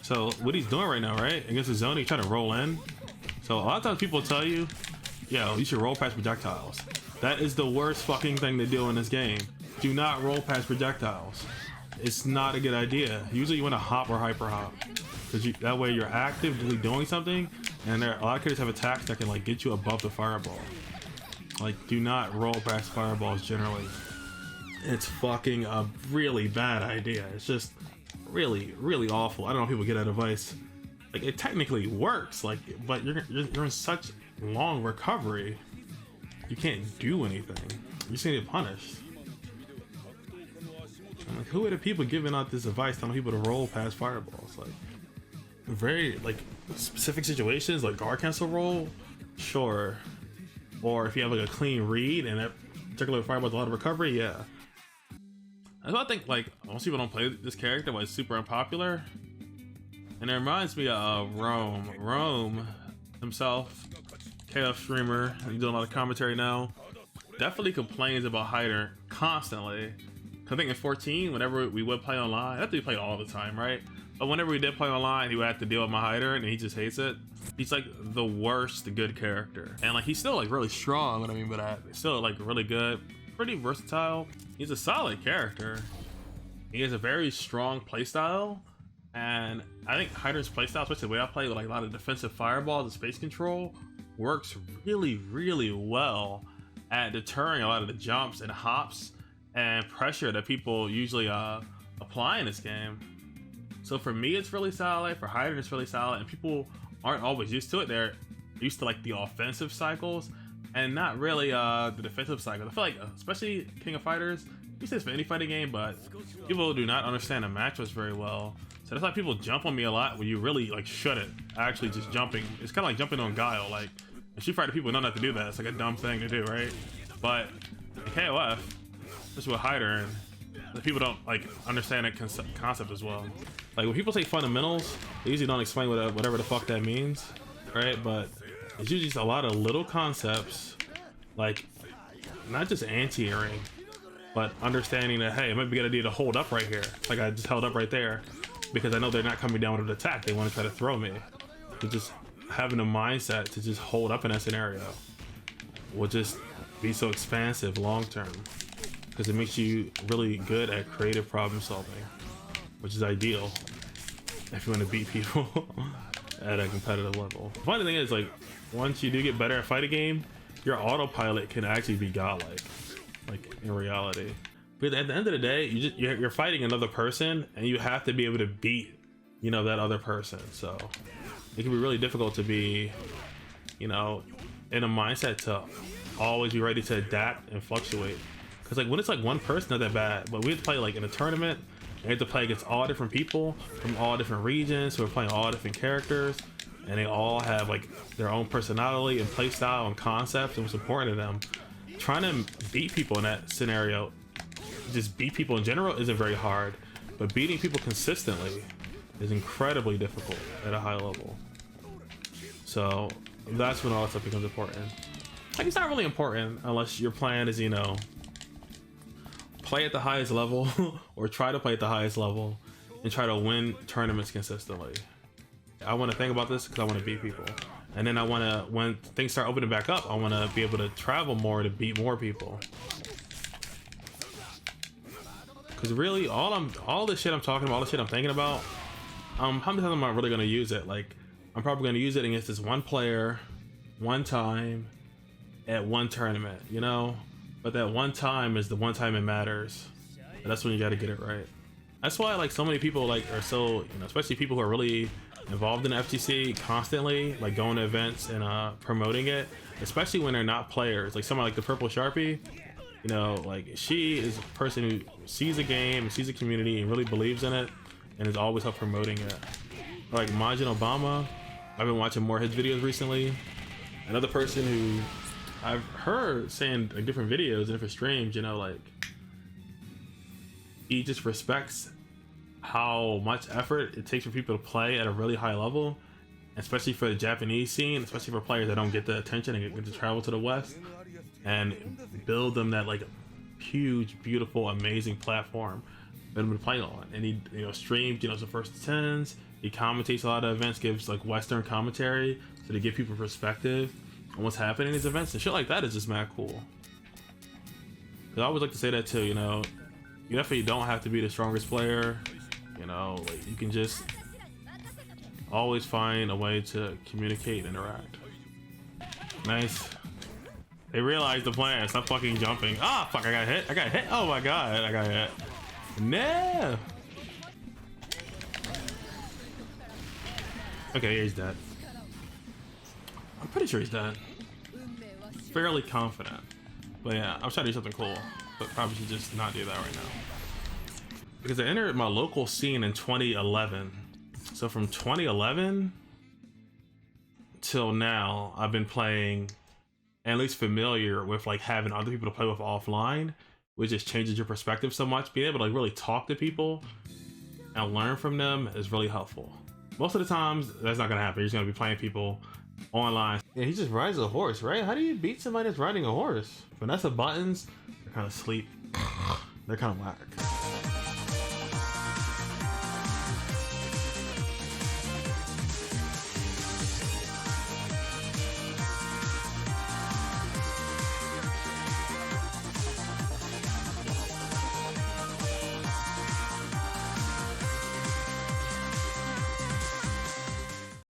So what he's doing right now, right? Against the zone, he's trying to roll in. So a lot of times people tell you, yo, you should roll past projectiles. That is the worst fucking thing to do in this game. Do not roll past projectiles. It's not a good idea. Usually you want to hop or hyper hop. Because that way you're actively doing something, and a lot of characters have attacks that can like get you above the fireball. Like, do not roll past fireballs generally. It's fucking a really bad idea. It's just really, really awful. I don't know if people get that advice. Like, it technically works, like, but you're in such long recovery, you can't do anything. You're just gonna get punished. I'm like, who are the people giving out this advice telling people to roll past fireballs? Like, very like specific situations, like guard cancel roll, sure. Or if you have like a clean read and that particular fireball has a lot of recovery, yeah. That's why I think like most people don't play this character, but it's super unpopular. And it reminds me of Rome. Rome himself, KF streamer, he's doing a lot of commentary now, definitely complains about Heidern constantly. I think in 14, whenever we would play online, not that we played all the time, right? But whenever we did play online, he would have to deal with my Heidern, and he just hates it. He's like the worst good character. And like, he's still like really strong, what I mean by that. He's still like really good, pretty versatile. He's a solid character. He has a very strong playstyle. And I think Heidern's playstyle, especially the way I play with like a lot of defensive fireballs and space control, works really, really well at deterring a lot of the jumps and hops and pressure that people usually apply in this game. So for me, it's really solid. For Heidern, it's really solid. And people aren't always used to it. They're used to like the offensive cycles and not really the defensive cycles. I feel like, especially King of Fighters, you say this for any fighting game, but people do not understand the matchups very well. So that's why people jump on me a lot when you really like shouldn't actually just jumping. It's kind of like jumping on Guile. Like, in Street Fighter, people know not to do that. It's like a dumb thing to do, right? But in KOF, especially with Heidern, the people don't like understand that concept as well. Like when people say fundamentals, they usually don't explain whatever the fuck that means, right? But it's usually just a lot of little concepts, like not just anti-airing, but understanding that, hey, it might be a good idea to hold up right here. Like I just held up right there because I know they're not coming down with an attack. They want to try to throw me. So just having a mindset to just hold up in that scenario will just be so expansive long term, because it makes you really good at creative problem solving, which is ideal if you want to beat people at a competitive level. The funny thing is, like, once you do get better at fighting game, your autopilot can actually be godlike, like in reality. But at the end of the day, you're fighting another person, and you have to be able to beat, you know, that other person. So it can be really difficult to be, you know, in a mindset to always be ready to adapt and fluctuate. Because like when it's like one person, not that bad, but we have to play like in a tournament, we have to play against all different people from all different regions who are playing all different characters, and they all have like their own personality and play style and concepts, and what's important to them. Trying to beat people in that scenario, just beat people in general, isn't very hard, but beating people consistently is incredibly difficult at a high level. So that's when all that stuff becomes important. Like, it's not really important unless your plan is, you know, play at the highest level or try to play at the highest level and try to win tournaments consistently. I want to think about this because I want to beat people, and then I want to, when things start opening back up, I want to be able to travel more to beat more people. Because really, all this shit I'm talking about, all the shit I'm thinking about, how many times am I really going to use it? Like, I'm probably going to use it against this one player, one time, at one tournament, you know? But that one time is the one time it matters. And that's when you got to get it right. That's why like so many people like are so, you know, especially people who are really involved in FGC constantly, like going to events and promoting it, especially when they're not players. Like someone like the Purple Sharpie, you know, like she is a person who sees a game and sees a community and really believes in it and is always up promoting it. Like Majin Obama, I've been watching more of his videos recently. Another person who I've heard saying like different videos and different streams, you know, like he just respects how much effort it takes for people to play at a really high level, especially for the Japanese scene, especially for players that don't get the attention and get to travel to the West and build them that like huge, beautiful, amazing platform for them to play on. And he, you know, streamed, you know, the first 10s, He commentates a lot of events, gives like Western commentary, so to give people perspective on what's happening in these events and shit like that is just mad cool. Cause I always like to say that too, you know, you definitely don't have to be the strongest player, you know, like you can just always find a way to communicate and interact. Nice. They realized the plan. Stop fucking jumping. Ah, fuck! I got hit. I got hit. Oh my god! I got hit. No. Okay, yeah, he's dead. I'm pretty sure he's dead. Fairly confident. But yeah, I'm trying to do something cool, but probably should just not do that right now. Because I entered my local scene in 2011. So from 2011 till now, I've been playing, and at least familiar with like having other people to play with offline, which just changes your perspective so much. Being able to like really talk to people and learn from them is really helpful. Most of the times, that's not gonna happen. You're just gonna be playing people online. Yeah, he just rides a horse, right? How do you beat somebody that's riding a horse? Vanessa buttons, they're kind of sleep. They're kind of whack.